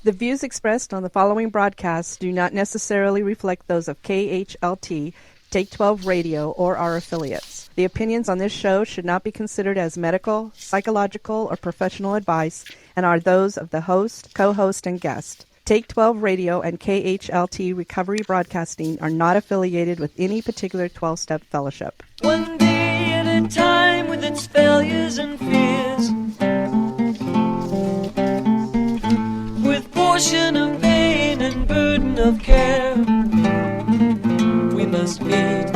The views expressed on the following broadcasts do not necessarily reflect those of KHLT, Take 12 Radio, or our affiliates. The opinions on this show should not be considered as medical, psychological, or professional advice and are those of the host, co-host, and guest. Take 12 Radio and KHLT Recovery Broadcasting are not affiliated with any particular 12-step fellowship. One day at a time with its failures and fears, with portion of pain and burden of care, we must meet.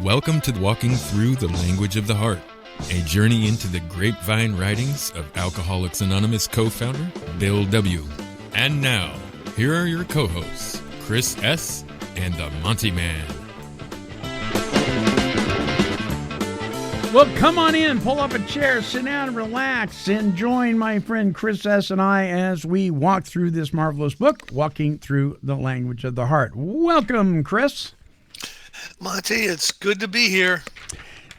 Welcome to Walking Through the Language of the Heart, a journey into the Grapevine writings of Alcoholics Anonymous co-founder Bill W. And now, here are your co-hosts, Chris S. and the Monty'man. Well, come on in, pull up a chair, sit down, relax, and join my friend Chris S. and I as we walk through this marvelous book, Walking Through the Language of the Heart. Welcome, Chris. Monty, it's good to be here.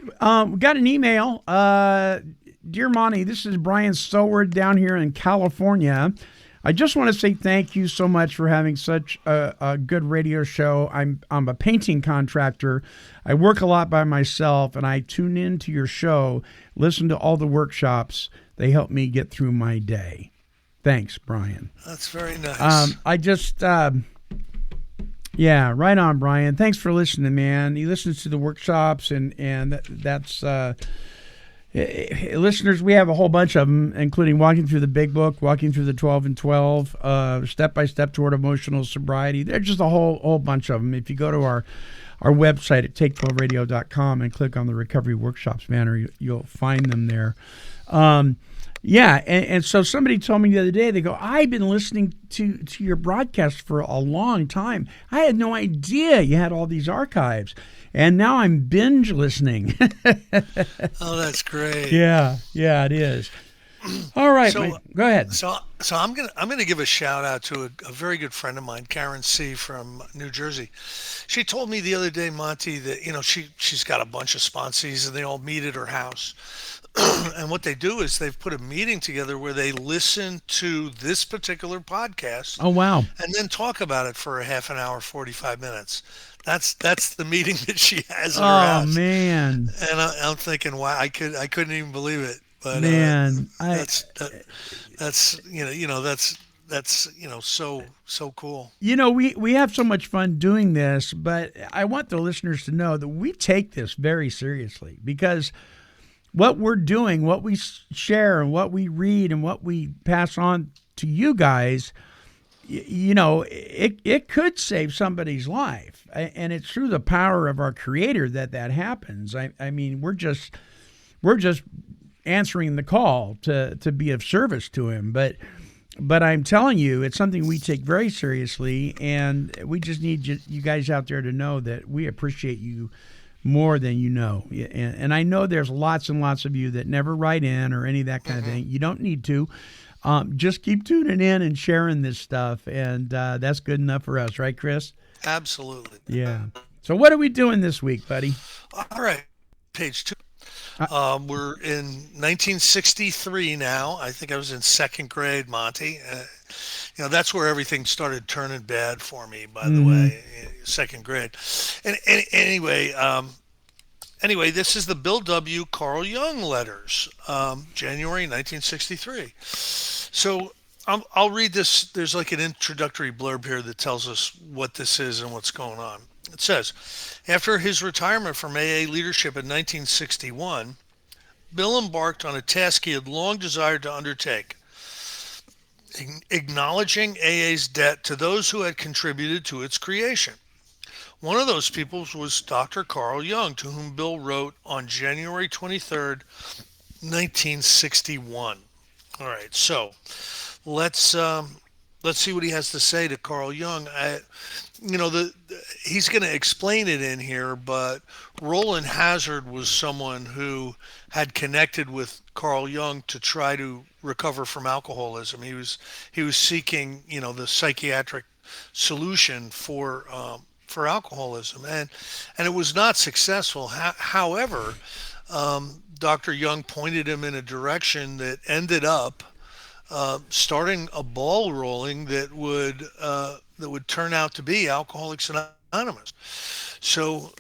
We got an email. Dear Monty, this is Brian Stoward down here in California. I just want to say thank you so much for having such a good radio show. I'm a painting contractor. I work a lot by myself, and I tune into your show, listen to all the workshops. They help me get through my day. Thanks, Brian. That's very nice. Yeah, right on, Brian. Thanks for listening, man. He listens to the workshops, and that's listeners, we have a whole bunch of them, including Walking Through the Big Book, Walking Through the 12 and 12, Step by Step Toward Emotional Sobriety. There's just a whole bunch of them. If you go to our website at take12radio.com and click on the Recovery Workshops banner, you'll find them there. Yeah, and so somebody told me the other day, they go, I've been listening to your broadcast for a long time. I had no idea you had all these archives, and now I'm binge listening. Oh, that's great. Yeah, it is. All right, go ahead. So I'm gonna give a shout out to a very good friend of mine, Karen C. from New Jersey. She told me the other day, Monty, that she's got a bunch of sponsees and they all meet at her house. And what they do is they've put a meeting together where they listen to this particular podcast. Oh, wow. And then talk about it for a half an hour, 45 minutes. That's the meeting that she has in her house. Oh, man. And I'm thinking, wow, I couldn't even believe it. But man, that's so cool. We have so much fun doing this, but I want the listeners to know that we take this very seriously, because what we're doing, what we share, and what we read, and what we pass on to you guys, it could save somebody's life, and it's through the power of our Creator that happens. I mean, we're just answering the call to be of service to Him, but I'm telling you, it's something we take very seriously, and we just need you guys out there to know that we appreciate you more than you know. And I know there's lots and lots of you that never write in or any of that kind of thing. You don't need to. Just keep tuning in and sharing this stuff, and that's good enough for us, right, Chris? Absolutely. Yeah. So what are we doing this week, buddy? All right, page 2. We're in 1963 now. I think I was in second grade, Monty. That's where everything started turning bad for me, by the way, second grade. And anyway, this is the Bill W. Carl Jung letters, January 1963. So I'll read this. There's like an introductory blurb here that tells us what this is and what's going on. It says, after his retirement from AA leadership in 1961, Bill embarked on a task he had long desired to undertake, acknowledging AA's debt to those who had contributed to its creation. One of those people was Dr. Carl Jung, to whom Bill wrote on January 23rd, 1961. All right, so let's let's see what he has to say to Carl Jung. He's going to explain it in here, but Roland Hazard was someone who had connected with Carl Jung to try to recover from alcoholism. He was seeking, the psychiatric solution for alcoholism, and it was not successful. However, Dr. Jung pointed him in a direction that ended up starting a ball rolling that would turn out to be Alcoholics Anonymous. So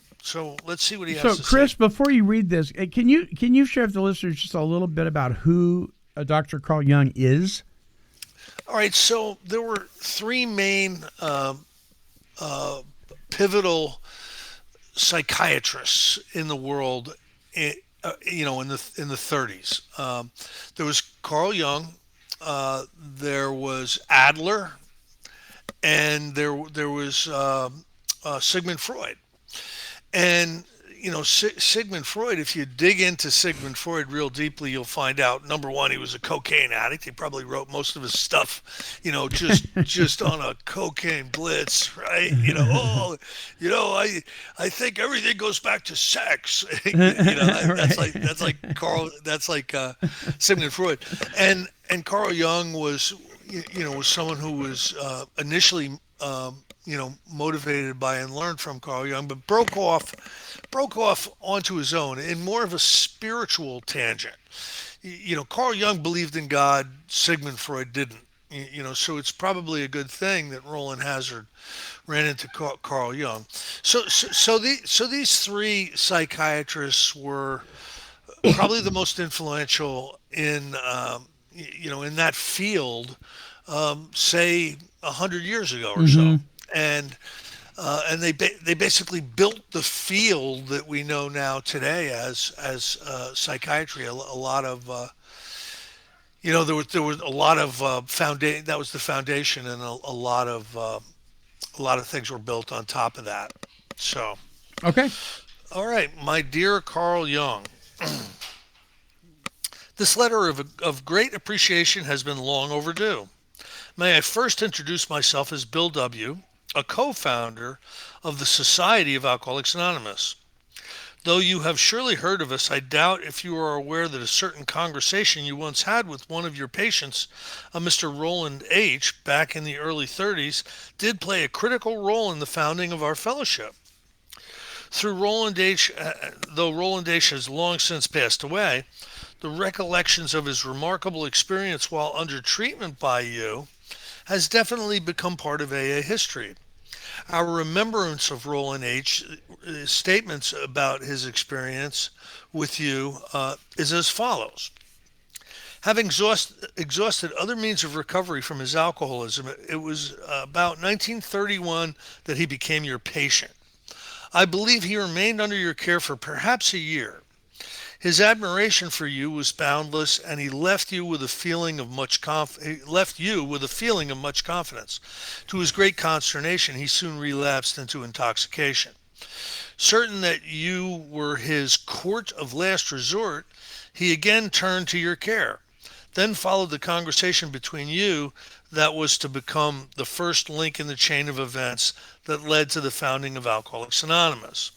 let's see what he has So, to Chris, say. before you read this, can you share with the listeners just a little bit about who Dr. Carl Jung is? All right, so there were three main pivotal psychiatrists in the world, in the 30s. There was Carl Jung, there was Adler, and there was Sigmund Freud. And Sigmund Freud, if you dig into Sigmund Freud real deeply, you'll find out, number one, he was a cocaine addict. He probably wrote most of his stuff, just on a cocaine blitz, right? I think everything goes back to sex. That's like Sigmund Freud, and Carl Jung was someone who was initially motivated by and learned from Carl Jung, but broke off onto his own in more of a spiritual tangent. Carl Jung believed in God, Sigmund Freud didn't. So it's probably a good thing that Roland Hazard ran into Carl Jung. So these three psychiatrists were probably the most influential in that field, say 100 years ago or so, and they basically built the field that we know now today as psychiatry. A lot of there was a lot of foundation. That was the foundation, and a lot of things were built on top of that. So, Okay. all right, my dear Carl Jung. This letter of great appreciation has been long overdue. May I first introduce myself as Bill W., a co-founder of the Society of Alcoholics Anonymous. Though you have surely heard of us, I doubt if you are aware that a certain conversation you once had with one of your patients, a Mr. Roland H., back in the early 30s, did play a critical role in the founding of our fellowship. Though Roland H. has long since passed away, the recollections of his remarkable experience while under treatment by you has definitely become part of AA history. Our remembrance of Roland H. statements about his experience with you is as follows. Having exhausted other means of recovery from his alcoholism, it was about 1931 that he became your patient. I believe he remained under your care for perhaps a year. His admiration for you was boundless, and he left you with a feeling of much confidence. To his great consternation, he soon relapsed into intoxication. Certain that you were his court of last resort, he again turned to your care. Then followed the conversation between you that was to become the first link in the chain of events that led to the founding of Alcoholics Anonymous.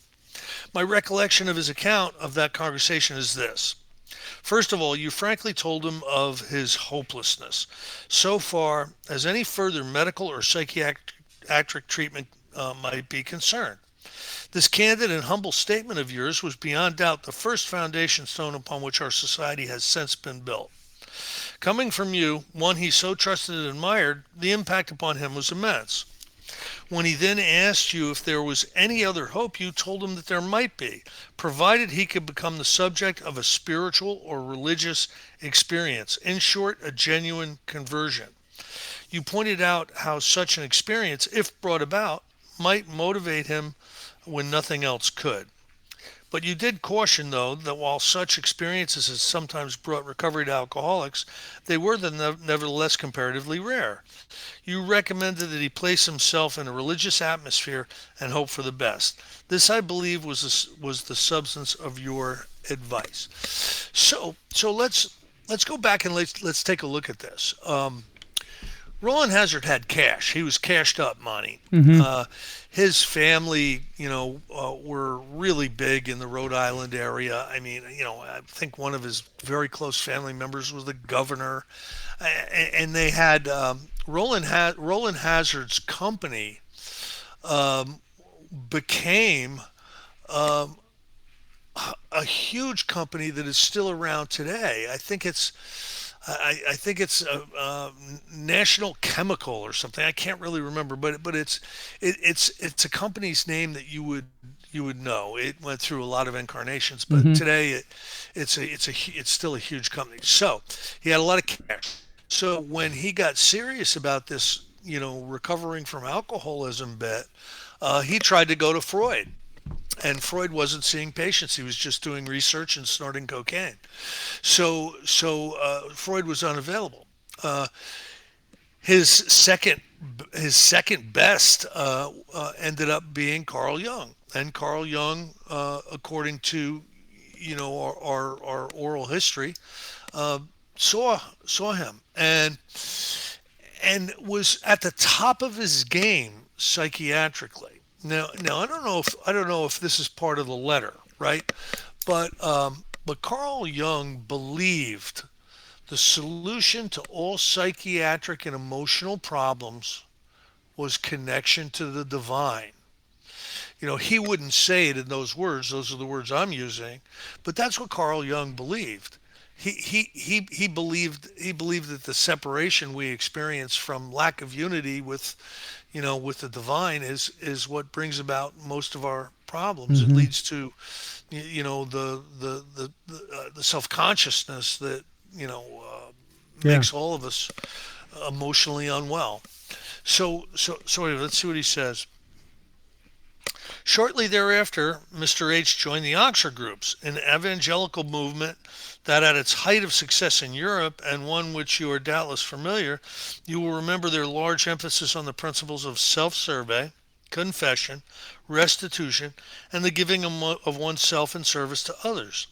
My recollection of his account of that conversation is this. First of all, you frankly told him of his hopelessness, so far as any further medical or psychiatric treatment might be concerned. This candid and humble statement of yours was beyond doubt the first foundation stone upon which our society has since been built. Coming from you, one he so trusted and admired, the impact upon him was immense. When he then asked you if there was any other hope, you told him that there might be, provided he could become the subject of a spiritual or religious experience. In short, a genuine conversion. You pointed out how such an experience, if brought about, might motivate him when nothing else could. But you did caution, though, that while such experiences has sometimes brought recovery to alcoholics, they were nevertheless comparatively rare. You recommended that he place himself in a religious atmosphere and hope for the best. This, I believe, was the substance of your advice. So let's go back and let's take a look at this. Roland Hazard had cash. He was cashed up money. His family, were really big in the Rhode Island area. I mean, I think one of his very close family members was the governor, and they had Roland Hazard's company became um, a huge company that is still around today. I think it's a National Chemical or something. I can't really remember, but it's a company's name that you would know. It went through a lot of incarnations, but today it's still a huge company. So he had a lot of cash. So when he got serious about this, recovering from alcoholism bit, he tried to go to Freud. And Freud wasn't seeing patients; he was just doing research and snorting cocaine. So Freud was unavailable. His second his second best ended up being Carl Jung, and Carl Jung, according to our oral history, uh, saw him and was at the top of his game psychiatrically. Now I don't know if this is part of the letter, right? But Carl Jung believed the solution to all psychiatric and emotional problems was connection to the divine. He wouldn't say it in those words. Those are the words I'm using, but that's what Carl Jung believed. He believed that the separation we experience from lack of unity with the divine is what brings about most of our problems. It leads to the self consciousness that Yeah. makes all of us emotionally unwell. So anyway, let's see what he says. Shortly thereafter, Mr. H joined the Oxford groups, an evangelical movement that at its height of success in Europe, and one which you are doubtless familiar, you will remember their large emphasis on the principles of self-survey, confession, restitution, and the giving of oneself in service to others.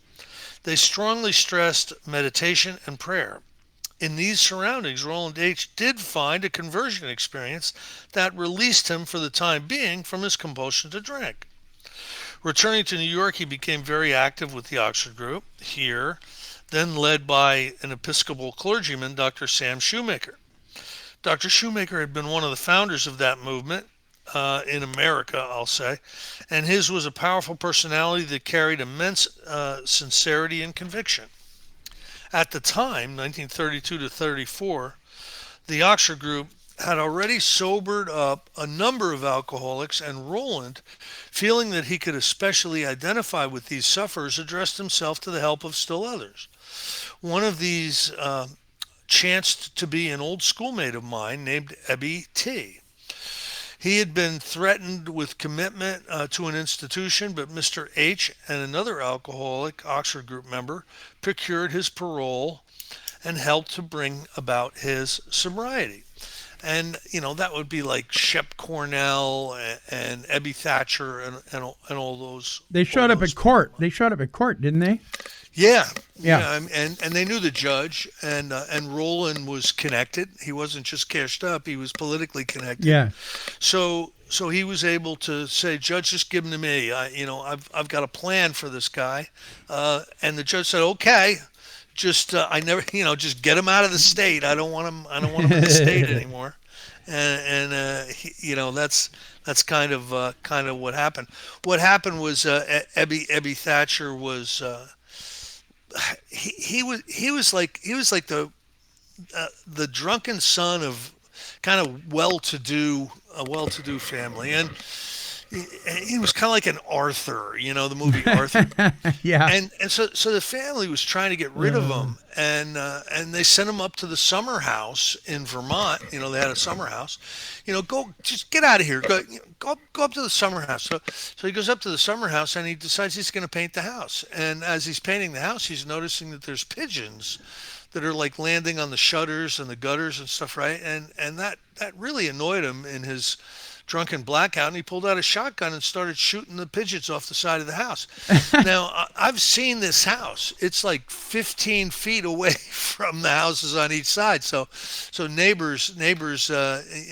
They strongly stressed meditation and prayer. In these surroundings, Roland H. did find a conversion experience that released him for the time being from his compulsion to drink. Returning to New York, he became very active with the Oxford Group, here, then led by an Episcopal clergyman, Dr. Sam Shoemaker. Dr. Shoemaker had been one of the founders of that movement in America, I'll say, and his was a powerful personality that carried immense sincerity and conviction. At the time, 1932 to 34, the Oxford Group had already sobered up a number of alcoholics, and Roland, feeling that he could especially identify with these sufferers, addressed himself to the help of still others. One of these chanced to be an old schoolmate of mine named Ebby T. He had been threatened with commitment to an institution, but Mr. H and another alcoholic Oxford Group member procured his parole and helped to bring about his sobriety. And that would be like Shep Cornell and Ebby Thatcher and all those. They showed up at court. They showed up at court, didn't they? Yeah, Yeah. and they knew the judge, and Roland was connected. He wasn't just cashed up; he was politically connected. Yeah. So he was able to say, "Judge, just give him to me. I've got a plan for this guy," and the judge said, "Okay, just I never, just get him out of the state. I don't want him. I don't want him in the state anymore." And that's kind of what happened. What happened was Ebby Thatcher was. He was like the drunken son of kind of a well-to-do family, and he was kind of like an Arthur, the movie Arthur. Yeah. And so the family was trying to get rid of him, and they sent him up to the summer house in Vermont. They had a summer house. Go, just get out of here. Go up to the summer house. So he goes up to the summer house, and he decides he's going to paint the house. And as he's painting the house, he's noticing that there's pigeons that are like landing on the shutters and the gutters and stuff, right? And that really annoyed him in his drunken blackout, and he pulled out a shotgun and started shooting the pigeons off the side of the house. Now, I've seen this house. It's like 15 feet away from the houses on each side. So neighbors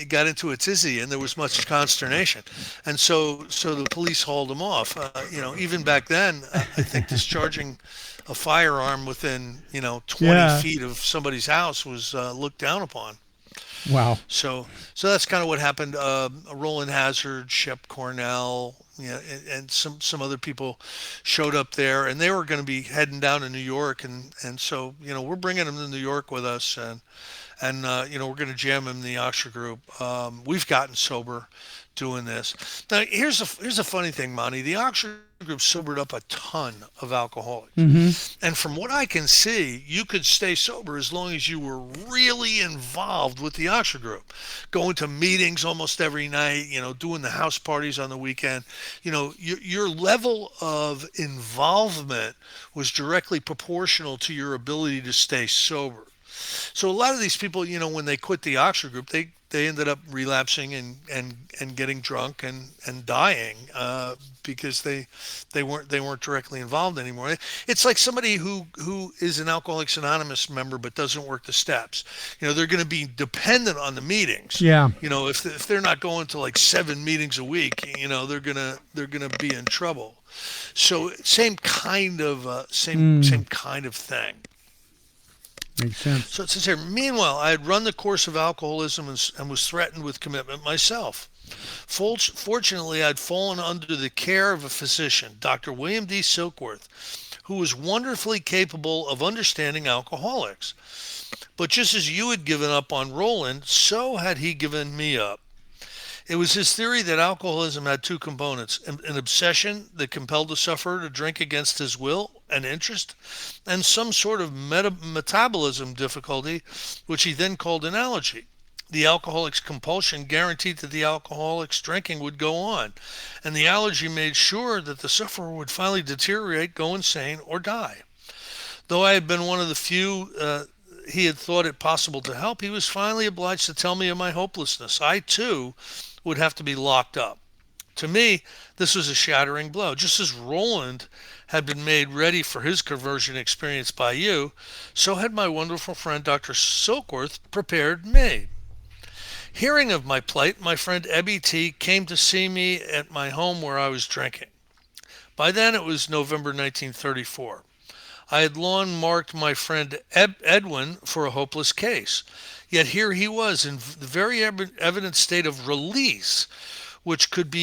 got into a tizzy, and there was much consternation. And so the police hauled him off. Even back then, I think discharging a firearm within 20 feet of somebody's house was looked down upon. Wow. So that's kind of what happened. Roland Hazard, Shep Cornell, and some other people showed up there, and they were going to be heading down to New York, and so we're bringing them to New York with us, and we're going to jam them in the Oxford group. We've gotten sober doing this. Now here's a funny thing, Monty. The Oxford group sobered up a ton of alcoholics, and from what I can see, you could stay sober as long as you were really involved with the Oxford group, going to meetings almost every night, doing the house parties on the weekend. Your level of involvement was directly proportional to your ability to stay sober. So a lot of these people, when they quit the Oxford group, they ended up relapsing and getting drunk and dying because they weren't directly involved anymore. It's like somebody who is an Alcoholics Anonymous member but doesn't work the steps. They're going to be dependent on the meetings. Yeah. If they're not going to like 7 meetings a week, they're gonna be in trouble. So same kind of thing. Makes sense. So it says here, meanwhile, I had run the course of alcoholism and was threatened with commitment myself. Fortunately, I'd fallen under the care of a physician, Dr. William D. Silkworth, who was wonderfully capable of understanding alcoholics. But just as you had given up on Roland, so had he given me up. It was his theory that alcoholism had 2 components, an obsession that compelled the sufferer to drink against his will and interest, and some sort of metabolism difficulty, which he then called an allergy. The alcoholic's compulsion guaranteed that the alcoholic's drinking would go on, and the allergy made sure that the sufferer would finally deteriorate, go insane, or die. Though I had been one of the few he had thought it possible to help, he was finally obliged to tell me of my hopelessness. I, too, would have to be locked up. To me, this was a shattering blow. Just as Roland had been made ready for his conversion experience by you, so had my wonderful friend Dr. Silkworth prepared me. Hearing of my plight, my friend Ebby T. came to see me at my home where I was drinking. By then it was November 1934. I had long marked my friend Edwin for a hopeless case. Yet here he was in the very evident state of release, which could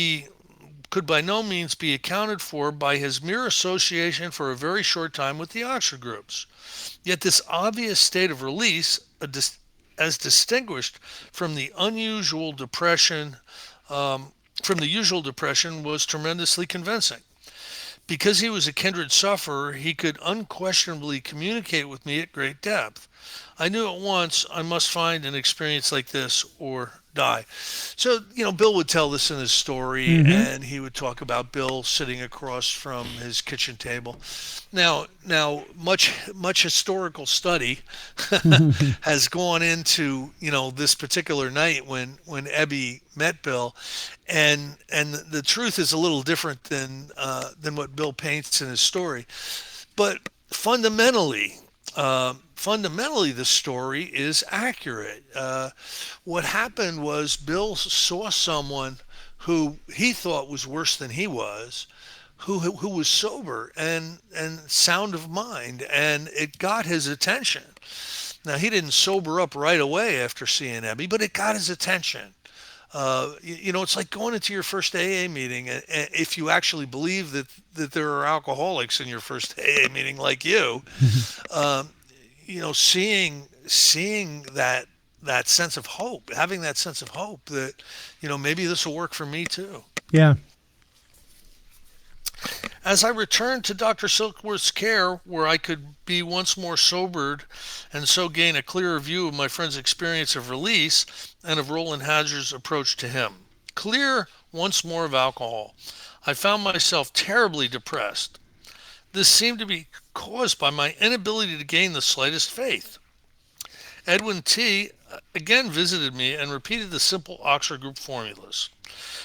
by no means be accounted for by his mere association for a very short time with the Oxford groups. Yet this obvious state of release, as distinguished from the usual depression, was tremendously convincing. Because he was a kindred sufferer, he could unquestionably communicate with me at great depth. I knew at once I must find an experience like this or die. So, Bill would tell this in his story, and he would talk about Bill sitting across from his kitchen table. Now, much historical study has gone into, this particular night when Ebby met Bill, and the truth is a little different than what Bill paints in his story. But fundamentally, the story is accurate. What happened was Bill saw someone who he thought was worse than he was, who was sober and sound of mind, and it got his attention. Now, he didn't sober up right away after seeing Ebby, but it got his attention. It's like going into your first AA meeting, and if you actually believe that there are alcoholics in your first AA meeting like you, seeing that sense of hope, having that sense of hope that, maybe this will work for me too. Yeah. As I returned to Dr. Silkworth's care, where I could be once more sobered and so gain a clearer view of my friend's experience of release and of Roland Hazard's approach to him, clear once more of alcohol, I found myself terribly depressed. This seemed to be caused by my inability to gain the slightest faith. Edwin T. again visited me and repeated the simple Oxford group formulas.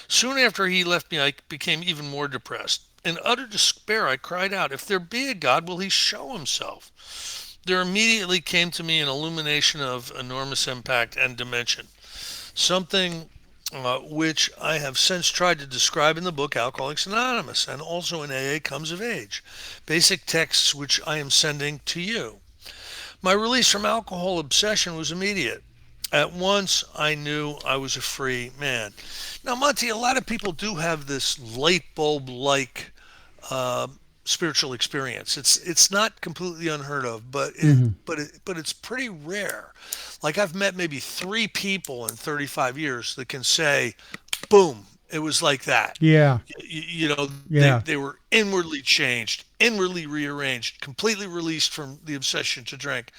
Soon after he left me, I became even more depressed. In utter despair, I cried out, "If there be a God, will he show himself?" There immediately came to me an illumination of enormous impact and dimension, something which I have since tried to describe in the book Alcoholics Anonymous and also in AA Comes of Age, basic texts which I am sending to you. My release from alcohol obsession was immediate. At once, I knew I was a free man. Now, Monty, a lot of people do have this light bulb like uh, spiritual experience. It's not completely unheard of, but it's pretty rare. Like I've met maybe three people in 35 years that can say, "Boom, it was like that." Yeah. They, Yeah. they were inwardly changed, inwardly rearranged, completely released from the obsession to drink,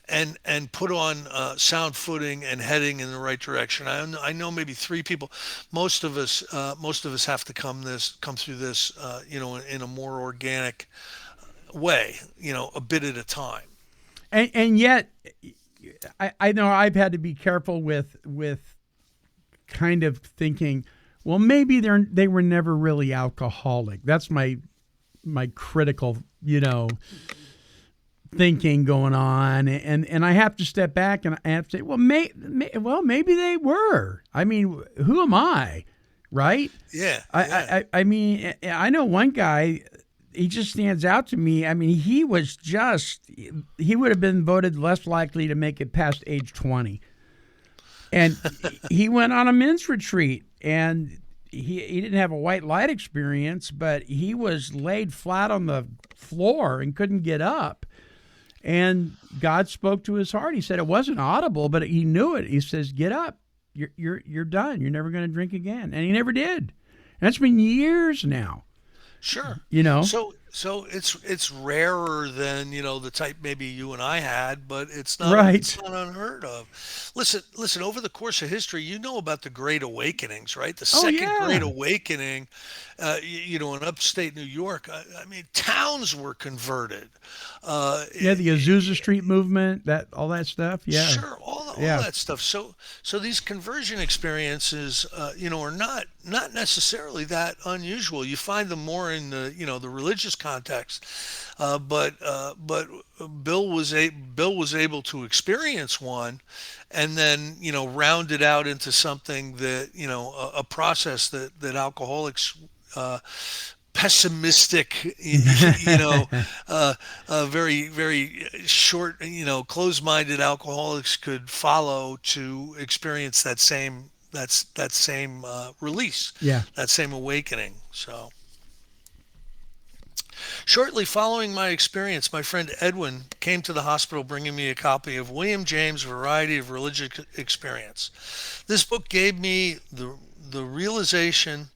and put on sound footing and heading in the right direction. I know maybe three people. Most of us have to come through this, in a more organic way, a bit at a time. And yet, I know I've had to be careful with kind of thinking, well, maybe they were never really alcoholic. That's my critical, thinking going on, and I have to step back and I have to say, well, maybe they were. I mean, who am I, right? Yeah, yeah. I mean, I know one guy. He just stands out to me. I mean, he would have been voted less likely to make it past age 20. And he went on a men's retreat, and he didn't have a white light experience, but he was laid flat on the floor and couldn't get up. And God spoke to his heart. He said it wasn't audible, but he knew it. He says, "Get up. You're done. You're never going to drink again." And he never did. And that's been years now. Sure. So it's rarer than, the type maybe you and I had, but it's not Right. it's not unheard of. Listen, over the course of history, you know about the Great Awakenings, right? The Oh second Great yeah. Awakening, in upstate New York, I mean, towns were converted. Yeah, the Azusa Street movement, all that stuff. Yeah. Sure, all Yeah. that stuff. So these conversion experiences, are not necessarily that unusual. You find them more in the religious context, but Bill was able to experience one, and then round it out into something that a process that alcoholics. Pessimistic, very, very short, closed-minded alcoholics could follow to experience that same release, Yeah. that same awakening. So, shortly following my experience, my friend Edwin came to the hospital bringing me a copy of William James' Variety of Religious Experience. This book gave me the realization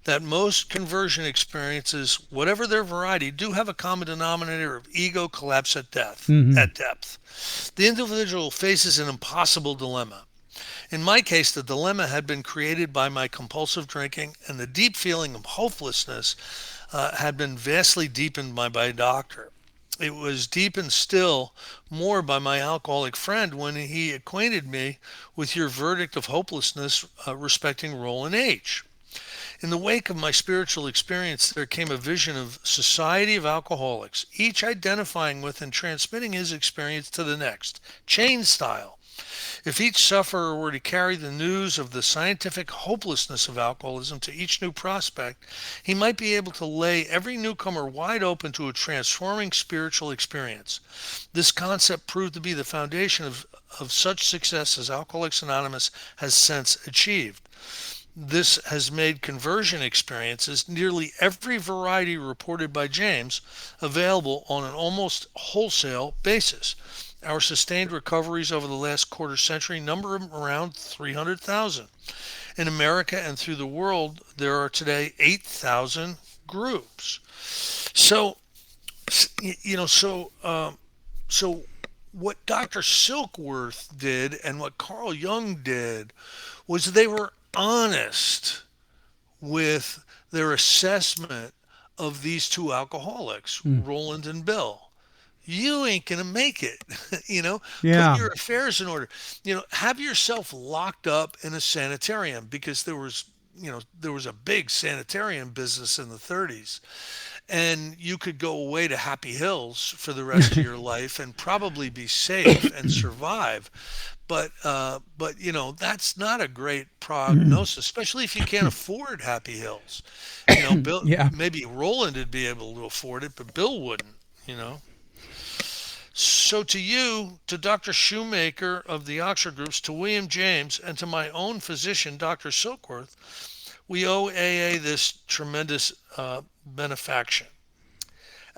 that most conversion experiences, whatever their variety, do have a common denominator of ego collapse at death, at depth. The individual faces an impossible dilemma. In my case, the dilemma had been created by my compulsive drinking, and the deep feeling of hopelessness had been vastly deepened by my doctor. It was deepened still more by my alcoholic friend when he acquainted me with your verdict of hopelessness respecting role and age. In the wake of my spiritual experience, there came a vision of society of alcoholics, each identifying with and transmitting his experience to the next, chain style. If each sufferer were to carry the news of the scientific hopelessness of alcoholism to each new prospect, he might be able to lay every newcomer wide open to a transforming spiritual experience. This concept proved to be the foundation of such success as Alcoholics Anonymous has since achieved. This has made conversion experiences, nearly every variety reported by James, available on an almost wholesale basis. Our sustained recoveries over the last quarter century number around 300,000. In America and through the world, there are today 8,000 groups. So, so what Dr. Silkworth did and what Carl Jung did was they were honest with their assessment of these two alcoholics, Roland and Bill. You ain't gonna make it. Put Yeah. your affairs in order. Have yourself locked up in a sanitarium because there was there was a big sanitarium business in the 30s, and you could go away to Happy Hills for the rest of your life and probably be safe and survive. But that's not a great prognosis, especially if you can't afford Happy Hills. Bill, Yeah. maybe Roland would be able to afford it, but Bill wouldn't. You know. So to you, to Dr. Shoemaker of the Oxford Groups, to William James, and to my own physician, Dr. Silkworth, we owe AA this tremendous benefaction.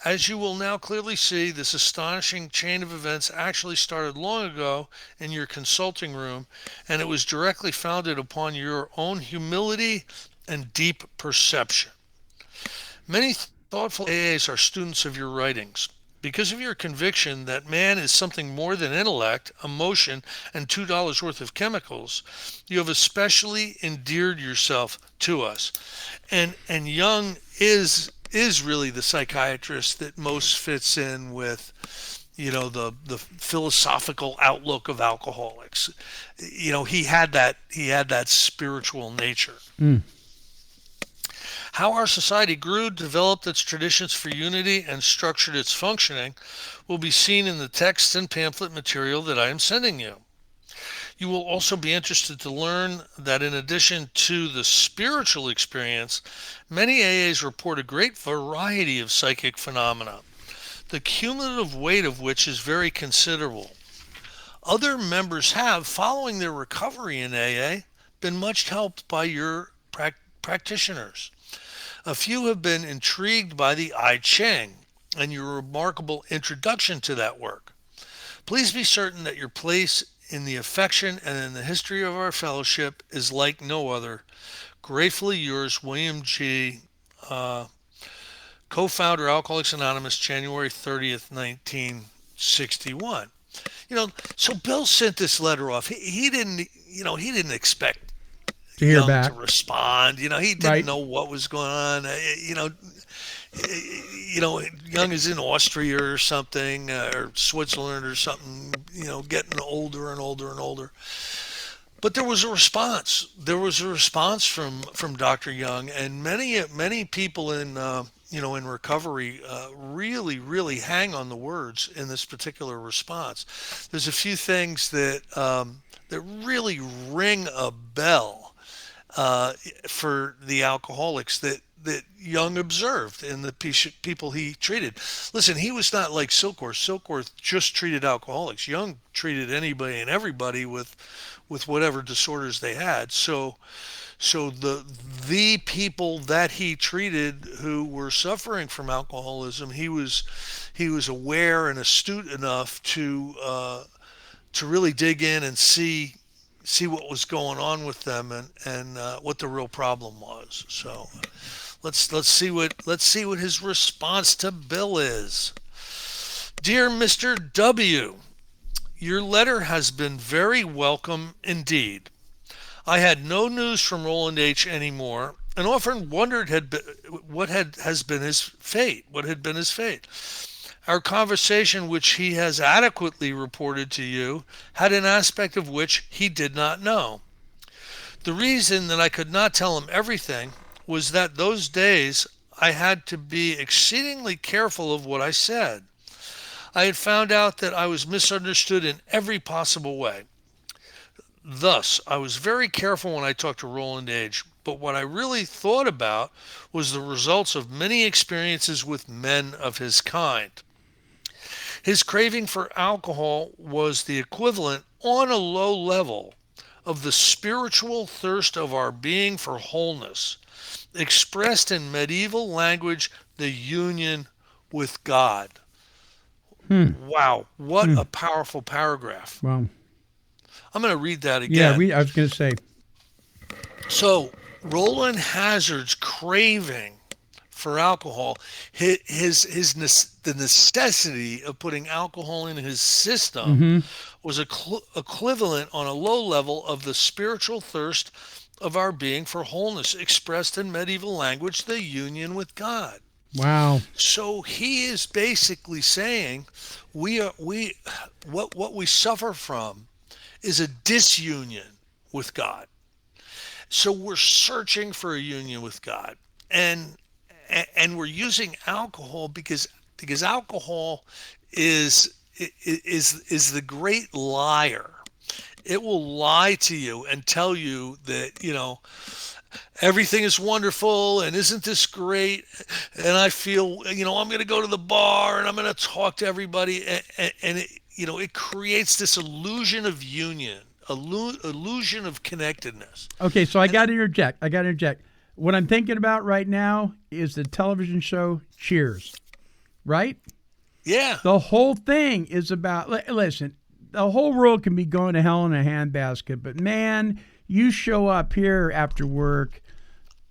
As you will now clearly see, this astonishing chain of events actually started long ago in your consulting room, and it was directly founded upon your own humility and deep perception. Many thoughtful AAs are students of your writings. Because of your conviction that man is something more than intellect, emotion, and $2 worth of chemicals, you have especially endeared yourself to us. And Jung is really the psychiatrist that most fits in with the philosophical outlook of alcoholics. He had that spiritual nature. How our society grew, developed its traditions for unity, and structured its functioning will be seen in the text and pamphlet material that I am sending you. You will also be interested to learn that in addition to the spiritual experience, many AAs report a great variety of psychic phenomena, the cumulative weight of which is very considerable. Other members have, following their recovery in AA, been much helped by your practitioners. A few have been intrigued by the I Ching and your remarkable introduction to that work. Please be certain that your place in the affection and in the history of our fellowship is like no other. Gratefully yours, William G., co-founder, Alcoholics Anonymous, January 30th, 1961. So Bill sent this letter off. He didn't expect To hear Young back. to respond. He didn't Right. know what was going on. Young is in Austria or something, or Switzerland or something. Getting older and older and older. But there was a response. There was a response from Dr. Young, and many people in recovery really really hang on the words in this particular response. There's a few things that really ring a bell for the alcoholics that Young observed in the people he treated. Listen, he was not like Silkworth. Silkworth just treated alcoholics. Young treated anybody and everybody with whatever disorders they had. So the people that he treated who were suffering from alcoholism, he was aware and astute enough to really dig in and see what was going on with them and what the real problem was. So let's see what his response to Bill is. Dear Mr. W., your letter has been very welcome indeed. I had no news from Roland H. anymore, and often wondered what had been his fate. Our conversation, which he has adequately reported to you, had an aspect of which he did not know. The reason that I could not tell him everything was that those days I had to be exceedingly careful of what I said. I had found out that I was misunderstood in every possible way. Thus, I was very careful when I talked to Roland H., but what I really thought about was the results of many experiences with men of his kind. His craving for alcohol was the equivalent, on a low level, of the spiritual thirst of our being for wholeness, expressed in medieval language, the union with God. Wow, what a powerful paragraph. Wow. I'm going to read that again. Yeah, I was going to say. So, Roland Hazard's craving for alcohol, the necessity of putting alcohol in his system was equivalent on a low level of the spiritual thirst of our being for wholeness, expressed in medieval language, the union with God. Wow. So he is basically saying what we suffer from is a disunion with God. So we're searching for a union with God, and we're using alcohol because alcohol is the great liar. It will lie to you and tell you that, everything is wonderful and isn't this great, and I feel, I'm going to go to the bar and I'm going to talk to everybody, and it creates this illusion of union, illusion of connectedness. Okay, so I got to interject. What I'm thinking about right now is the television show Cheers, right? Yeah. The whole thing is about, listen, the whole world can be going to hell in a handbasket, but man, you show up here after work,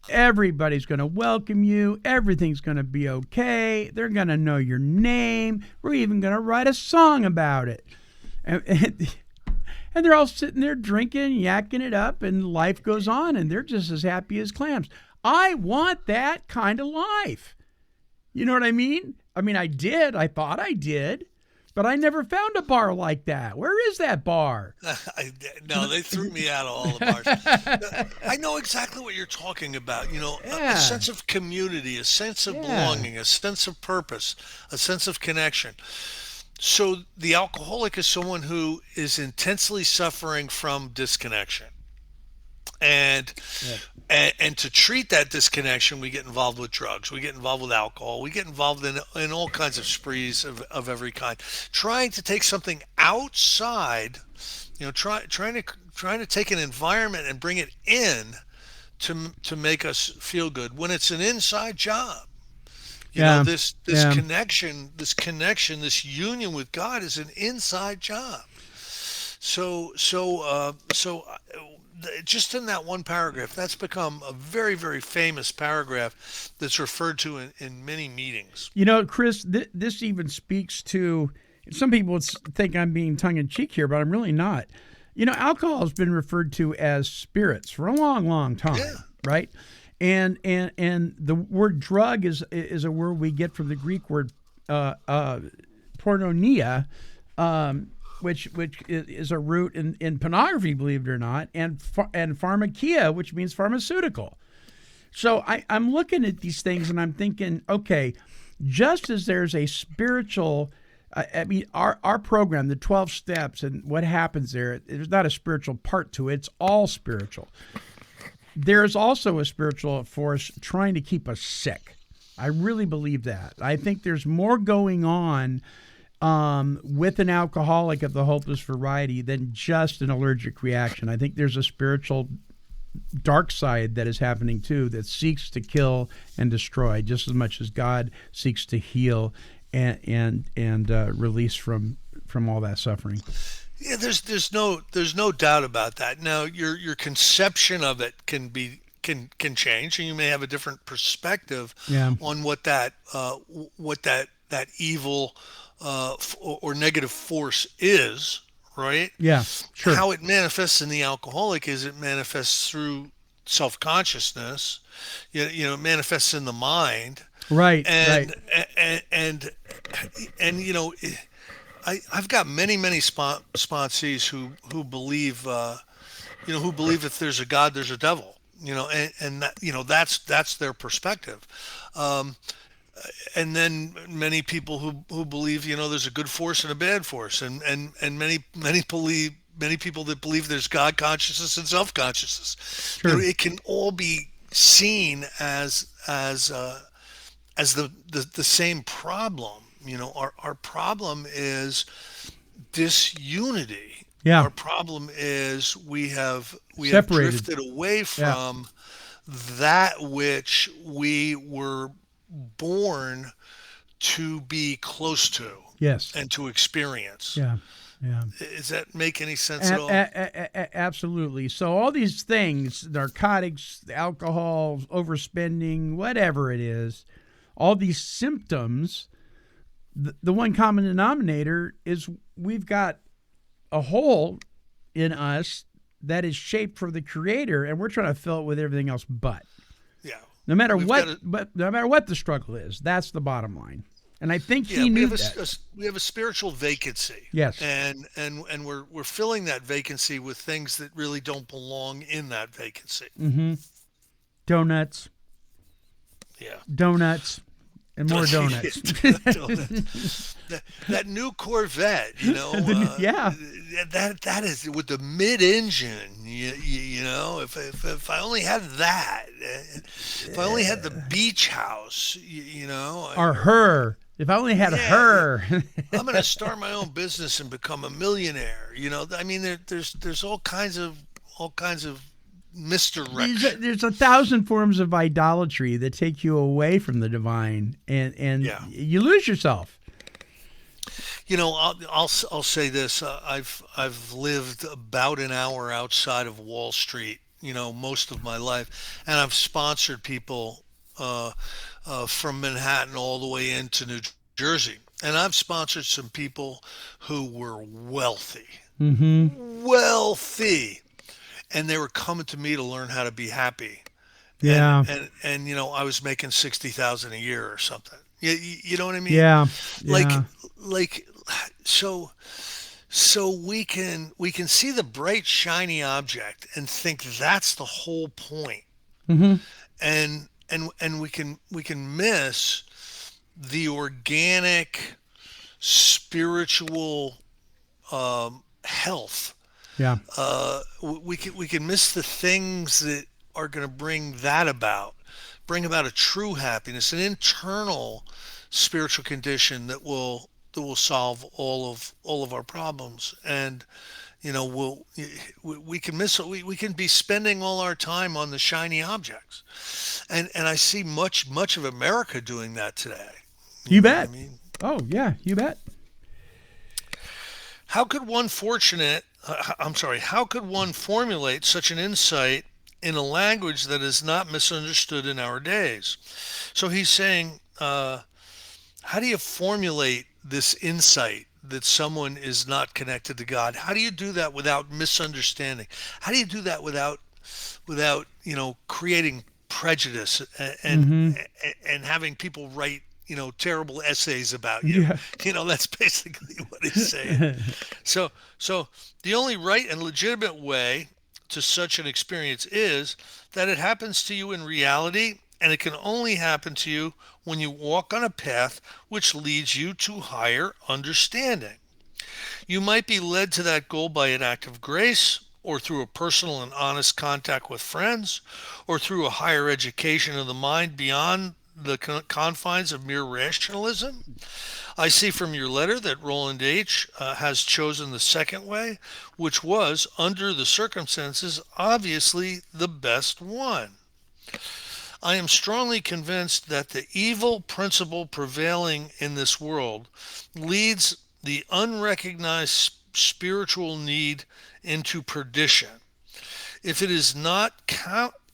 everybody's going to welcome you. Everything's going to be okay. They're going to know your name. We're even going to write a song about it. And they're all sitting there drinking, yakking it up, and life goes on, and they're just as happy as clams. I want that kind of life. You know what I mean? I did. I thought I did. But I never found a bar like that. Where is that bar? No, they threw me out of all the bars. I know exactly what you're talking about. A sense of community, a sense of belonging, a sense of purpose, a sense of connection. So the alcoholic is someone who is intensely suffering from disconnection. And to treat that disconnection, we get involved with drugs, we get involved with alcohol, we get involved in all kinds of sprees of every kind, trying to take something outside, trying to take an environment and bring it in to make us feel good when it's an inside job. This connection, this union with God is an inside job. So just in that one paragraph, that's become a very, very famous paragraph that's referred to in many meetings. Chris, this even speaks to, some people would think I'm being tongue-in-cheek here, but I'm really not. Alcohol has been referred to as spirits for a long, long time, right? And the word drug is a word we get from the Greek word porneia, which is a root in pornography, believe it or not, and pharmakia, which means pharmaceutical. So I'm looking at these things and I'm thinking, okay, just as there's a spiritual, our program, the 12 steps and what happens there's not a spiritual part to it. It's all spiritual. There's also a spiritual force trying to keep us sick. I really believe that. I think there's more going on with an alcoholic of the hopeless variety than just an allergic reaction. I think there's a spiritual dark side that is happening too, that seeks to kill and destroy just as much as God seeks to heal and release from all that suffering. Yeah, there's no doubt about that. Now your conception of it can change, and you may have a different perspective on what that evil or negative force is, right? Yeah, sure. How it manifests in the alcoholic is it manifests through self-consciousness. It manifests in the mind. Right. And I've got many sponsees who believe if there's a God, there's a devil. And that, that's their perspective. And then many people who believe there's a good force and a bad force, and many people that believe there's God consciousness and self consciousness. Sure. It can all be seen as the same problem. Our problem is disunity. Yeah. Our problem is we have Separated. drifted away from that which we were born to be close to. Yes. And to experience. Yeah. Does that make any sense at all? Absolutely. So all these things, narcotics, alcohol, overspending, whatever it is, all these symptoms, the one common denominator is we've got a hole in us that is shaped for the Creator, and we're trying to fill it with everything else but. Yeah. No matter what the struggle is, that's the bottom line. And I think Yeah, he we knew have that. we have a spiritual vacancy. Yes. And we're filling that vacancy with things that really don't belong in that vacancy. Donuts, Yeah. donuts, and more Yeah, donuts. that new Corvette, Yeah. that is with the mid-engine. If I only had that, if I only had the beach house, Or her. If I only had yeah, her. I'm going to start my own business and become a millionaire. I mean, there's all kinds of misdirection. There's 1,000 forms of idolatry that take you away from the divine, and Yeah. you lose yourself. I'll say this. I've lived about an hour outside of Wall Street, most of my life, and I've sponsored people from Manhattan all the way into New Jersey, and I've sponsored some people who were wealthy, wealthy, and they were coming to me to learn how to be happy. Yeah. And I was making 60,000 a year or something. You know what I mean? Yeah. Like Yeah. like so we can see the bright shiny object and think that's the whole point. And we can miss the organic spiritual health. Yeah. We can miss the things that are going to bring about a true happiness, an internal spiritual condition that will solve all of our problems. And we can miss it. We can be spending all our time on the shiny objects, and I see much of America doing that today. You know what I bet. mean? Oh, yeah, you bet. How could one formulate such an insight in a language that is not misunderstood in our days? So he's saying, how do you formulate this insight that someone is not connected to God? How do you do that without misunderstanding? How do you do that without creating prejudice and having people write terrible essays about you? Yeah. That's basically what he's saying. So the only right and legitimate way to such an experience is that it happens to you in reality, and it can only happen to you when you walk on a path which leads you to higher understanding. You might be led to that goal by an act of grace, or through a personal and honest contact with friends, or through a higher education of the mind beyond the confines of mere rationalism. I see from your letter that Roland H. Has chosen the second way, which was, under the circumstances, obviously the best one. I am strongly convinced that the evil principle prevailing in this world leads the unrecognized spiritual need into perdition. If it is not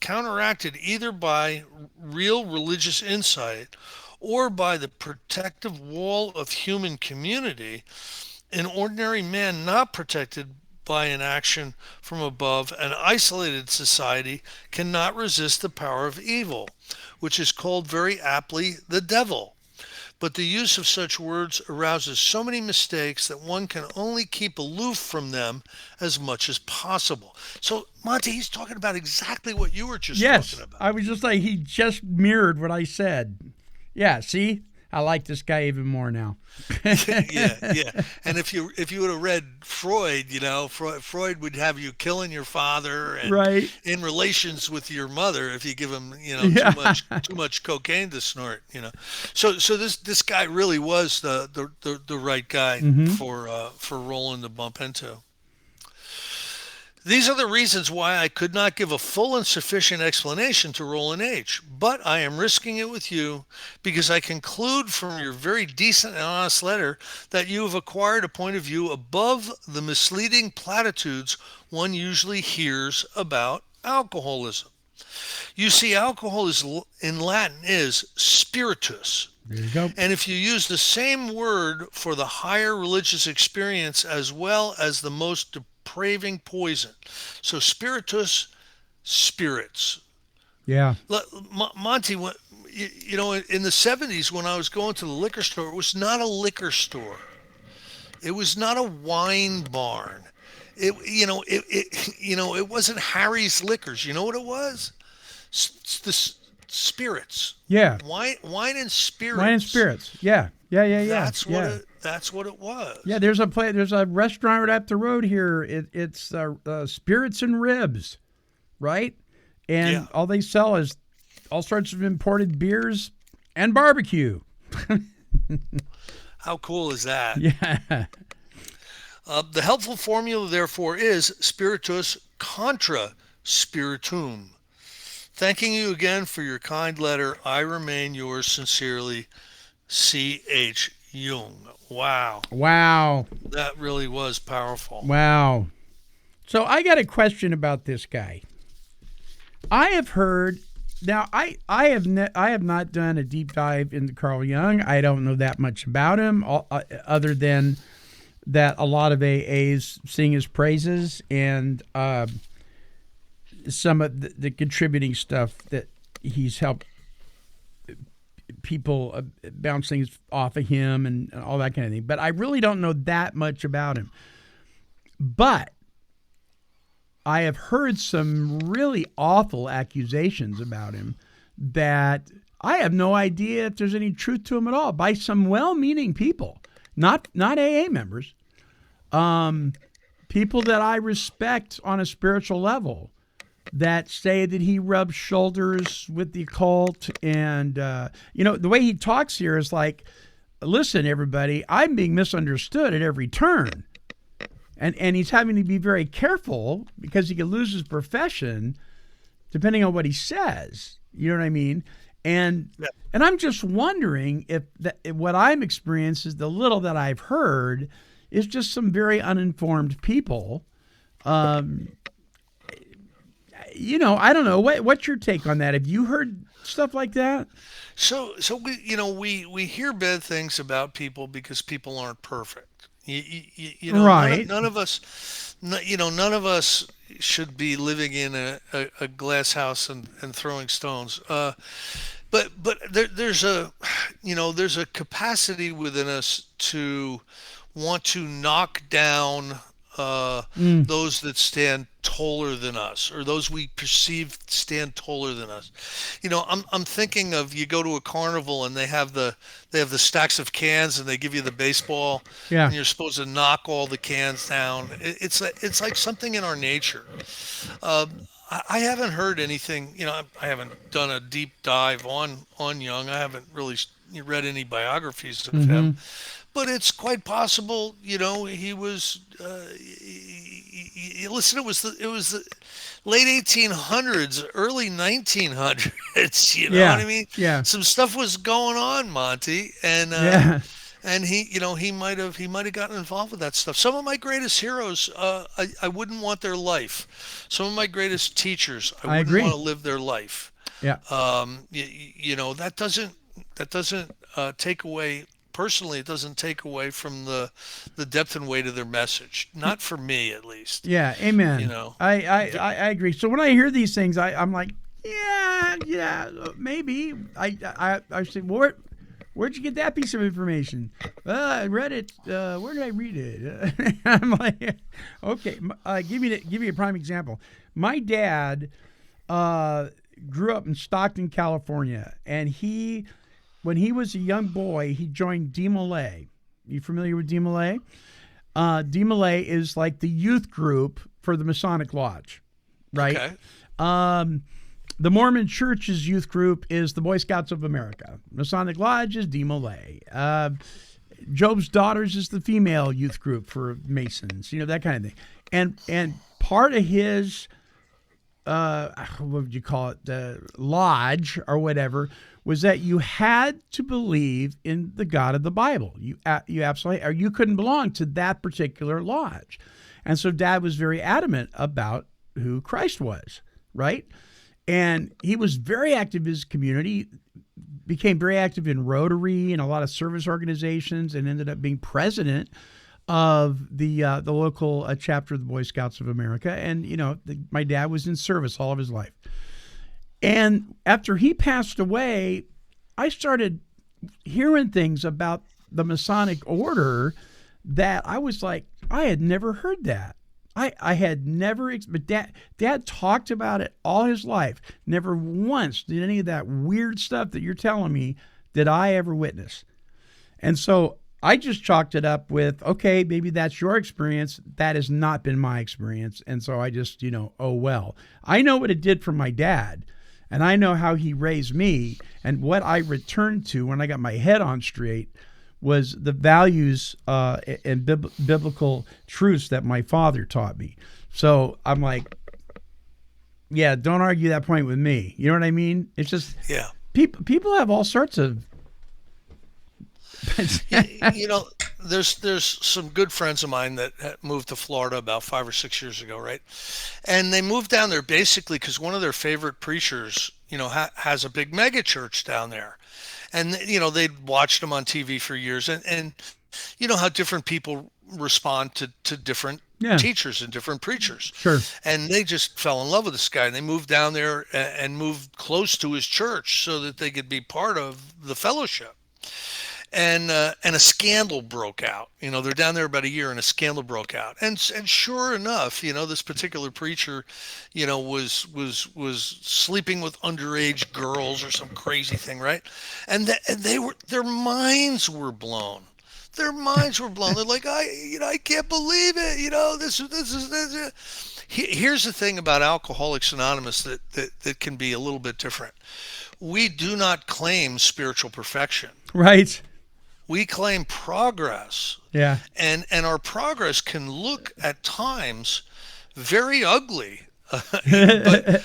counteracted either by real religious insight or by the protective wall of human community, an ordinary man not protected by an action from above, an isolated society cannot resist the power of evil, which is called very aptly the devil. But the use of such words arouses so many mistakes that one can only keep aloof from them as much as possible. So, Monty, he's talking about exactly what you were just talking about. I was just like, he just mirrored what I said. Yeah, see? I like this guy even more now. Yeah. And if you would have read Freud, Freud would have you killing your father and Right. in relations with your mother if you give him, Yeah. too much cocaine to snort, So this guy really was the right guy for Roland to bump into. These are the reasons why I could not give a full and sufficient explanation to Roland H., but I am risking it with you because I conclude from your very decent and honest letter that you have acquired a point of view above the misleading platitudes one usually hears about alcoholism. You see, alcohol in Latin is spiritus. There you go. And if you use the same word for the higher religious experience as well as the most depraving poison. So spiritus, spirits. Yeah. Monty, you know, in the 70s when I was going to the liquor store, it was not a liquor store. It was not a wine barn. It wasn't Harry's Liquors. You know what it was? Spirits. Yeah. Wine and spirits. Wine and spirits. Yeah. Yeah. That's what it was. Yeah, there's a restaurant right up the road here. It's Spirits and Ribs, right? And all they sell is all sorts of imported beers and barbecue. How cool is that? Yeah. The helpful formula, therefore, is spiritus contra spiritum. Thanking you again for your kind letter. I remain yours sincerely, C.H. Jung. Wow. That really was powerful. Wow. So I got a question about this guy. I have heard. Now, I have not done a deep dive into Carl Jung. I don't know that much about him, other than that a lot of AAs sing his praises and some of the contributing stuff that he's helped people bounce things off of him and all that kind of thing. But I really don't know that much about him. But I have heard some really awful accusations about him that I have no idea if there's any truth to him at all by some well-meaning people, not AA members, people that I respect on a spiritual level, that say that he rubs shoulders with the occult. And, the way he talks here is like, listen, everybody, I'm being misunderstood at every turn. And he's having to be very careful because he could lose his profession depending on what he says. You know what I mean? And I'm just wondering if what I'm experiencing is the little that I've heard is just some very uninformed people. I don't know. What's your take on that? Have you heard stuff like that? So we hear bad things about people because people aren't perfect. Right. None of us should be living in a glass house and throwing stones. But there's a capacity within us to want to knock down those that stand taller than us, or those we perceive stand taller than us. I'm thinking of, you go to a carnival and they have the stacks of cans and they give you the baseball, and you're supposed to knock all the cans down. It's like something in our nature. I haven't heard anything. I haven't done a deep dive on Jung. I haven't really read any biographies of him. But it's quite possible, he was. Listen, it was the late 1800s, early 1900s. You know what I mean? Yeah. Some stuff was going on, Monty, and he might have gotten involved with that stuff. Some of my greatest heroes, I wouldn't want their life. Some of my greatest teachers, I wouldn't want to live their life. Yeah. That doesn't take away. Personally, it doesn't take away from the depth and weight of their message. Not for me, at least. Yeah, amen. I agree. So when I hear these things, I'm like, yeah, maybe. I say, where'd you get that piece of information? I read it. Where did I read it? I'm like, okay. Give me a prime example. My dad grew up in Stockton, California, and when he was a young boy, he joined DeMolay. You familiar with DeMolay? DeMolay is like the youth group for the Masonic Lodge, right? Okay. The Mormon Church's youth group is the Boy Scouts of America. Masonic Lodge is DeMolay. Job's Daughters is the female youth group for Masons, that kind of thing. And part of his, what would you call it, the lodge or whatever, was that you had to believe in the God of the Bible. You absolutely, or you couldn't belong to that particular lodge. And so Dad was very adamant about who Christ was, right? And he was very active in his community, became very active in Rotary and a lot of service organizations, and ended up being president of the local chapter of the Boy Scouts of America. And, my dad was in service all of his life. And after he passed away, I started hearing things about the Masonic order that I was like, I had never heard that. I had never, but Dad talked about it all his life. Never once did any of that weird stuff that you're telling me did I ever witness. And so I just chalked it up with, okay, maybe that's your experience. That has not been my experience. And so I just, oh, well. I know what it did for my dad, and I know how he raised me, and what I returned to when I got my head on straight was the values and biblical truths that my father taught me. So I'm like, yeah, don't argue that point with me. You know what I mean? It's just, Yeah. People have all sorts of. There's some good friends of mine that moved to Florida about 5 or 6 years ago, right? And they moved down there basically because one of their favorite preachers, has a big mega church down there. And, they'd watched him on TV for years. And you know how different people respond to different teachers and different preachers. Sure. And they just fell in love with this guy. And they moved down there and moved close to his church so that they could be part of the fellowship. And a scandal broke out. They're down there about a year, and a scandal broke out. And sure enough, this particular preacher, was sleeping with underage girls or some crazy thing, right? And their minds were blown. Their minds were blown. They're like, I can't believe it. This is. Here's the thing about Alcoholics Anonymous that can be a little bit different. We do not claim spiritual perfection. Right. We claim progress. Yeah. And our progress can look at times very ugly. But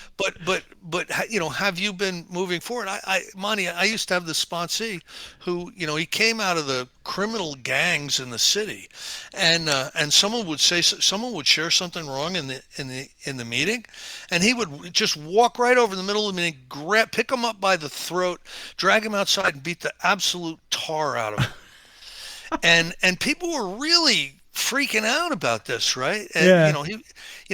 have you been moving forward? Monty, I used to have this sponsee who, he came out of the criminal gangs in the city, and someone would share something wrong in the meeting, and he would just walk right over the middle of the meeting, pick him up by the throat, drag him outside, and beat the absolute tar out of him. and people were really freaking out about this, right? And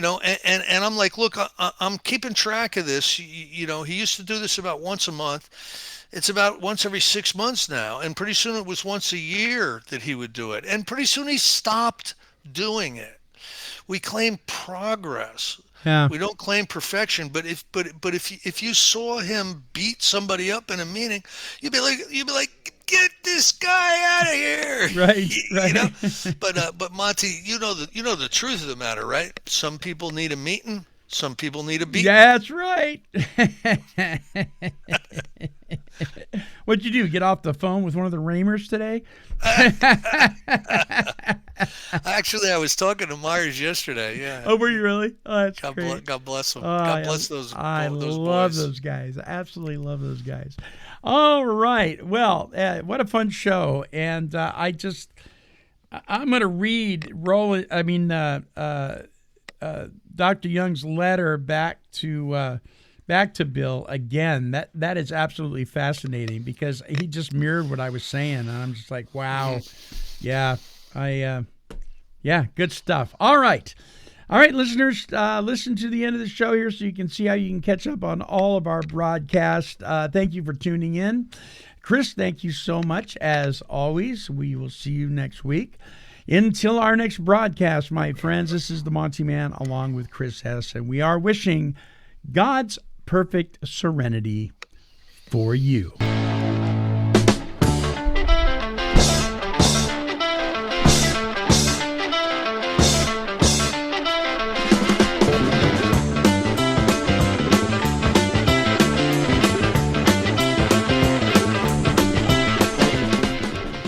and I'm like, look, I'm keeping track of this. He used to do this about once a month. It's about once every 6 months now, and pretty soon it was once a year that he would do it, and pretty soon he stopped doing it. We claim progress. Yeah. We don't claim perfection, but if you saw him beat somebody up in a meeting, you'd be like, get this guy out of here. Right. But Monty, you know the truth of the matter, right? Some people need a meeting, some people need a beating. That's right. What'd you do? Get off the phone with one of the Ramers today? Actually, I was talking to Myers yesterday. Yeah. Oh, were you really? Oh, that's God great. God bless them. Oh, God bless those. I those love boys. those guys. I absolutely love those guys. All right. Well, what a fun show. And I'm going to read Dr. Young's letter back to Bill again. That is absolutely fascinating because he just mirrored what I was saying, and I'm just like, wow, yeah, good stuff. All right, listeners, listen to the end of the show here so you can see how you can catch up on all of our broadcasts. Thank you for tuning in. Chris, thank you so much. As always, we will see you next week. Until our next broadcast, my friends, this is the Monty'man along with Chris Hess, and we are wishing God's perfect serenity for you.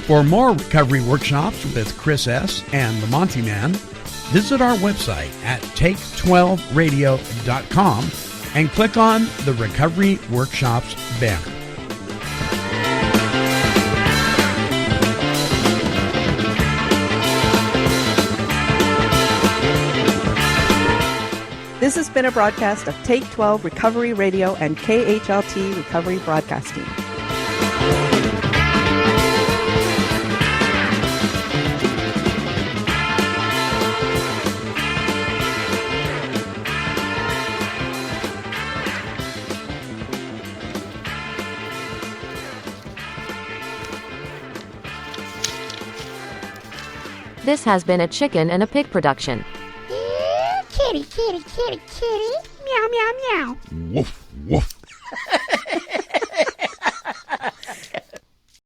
For more recovery workshops with Chris S. and the Monty'man, visit our website at take12radio.com and click on the Recovery Workshops banner. This has been a broadcast of Take 12 Recovery Radio and KHLT Recovery Broadcasting. This has been a Chicken and a Pig production. Kitty, kitty, kitty, kitty. Meow, meow, meow. Woof, woof.